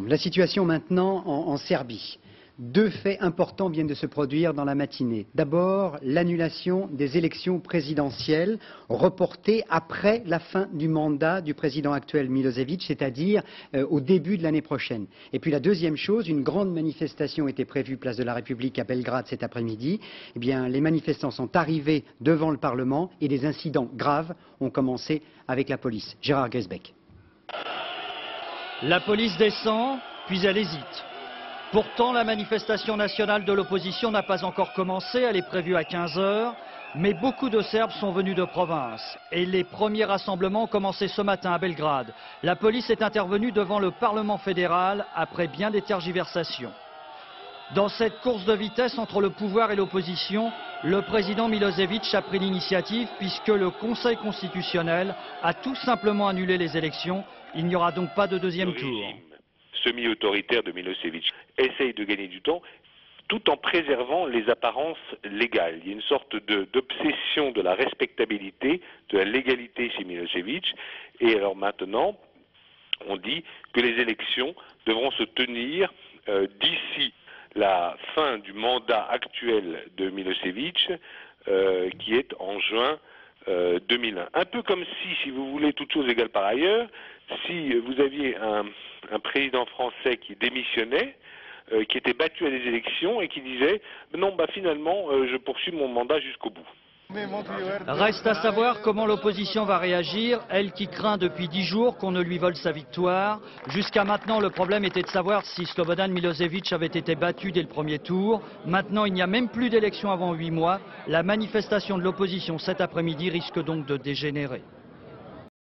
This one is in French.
La situation maintenant en Serbie. Deux faits importants viennent de se produire dans la matinée. D'abord, l'annulation des élections présidentielles reportées après la fin du mandat du président actuel Milošević, c'est-à-dire au début de l'année prochaine. Et puis la deuxième chose, une grande manifestation était prévue place de la République à Belgrade cet après-midi. Eh bien, les manifestants sont arrivés devant le Parlement et des incidents graves ont commencé avec la police. Gérard Griesbeck. La police descend, puis elle hésite. Pourtant, la manifestation nationale de l'opposition n'a pas encore commencé, elle est prévue à 15 h, mais beaucoup de Serbes sont venus de province. Et les premiers rassemblements ont commencé ce matin à Belgrade. La police est intervenue devant le Parlement fédéral après bien des tergiversations. Dans cette course de vitesse entre le pouvoir et l'opposition, le président Milošević a pris l'initiative puisque le Conseil constitutionnel a tout simplement annulé les élections. Il n'y aura donc pas de deuxième tour. Semi-autoritaire de Milošević essaye de gagner du temps tout en préservant les apparences légales. Il y a une sorte d'obsession de la respectabilité, de la légalité chez Milošević. Et alors maintenant, on dit que les élections devront se tenir d'ici la fin du mandat actuel de Milošević, qui est en juin 2001. Un peu comme si vous voulez, toutes choses égales par ailleurs, si vous aviez un président français qui démissionnait, qui était battu à des élections et qui disait « Non, finalement, je poursuis mon mandat jusqu'au bout ». Reste à savoir comment l'opposition va réagir, elle qui craint depuis 10 jours qu'on ne lui vole sa victoire. Jusqu'à maintenant, le problème était de savoir si Slobodan Milošević avait été battu dès le premier tour. Maintenant, il n'y a même plus d'élection avant 8 mois. La manifestation de l'opposition cet après-midi risque donc de dégénérer.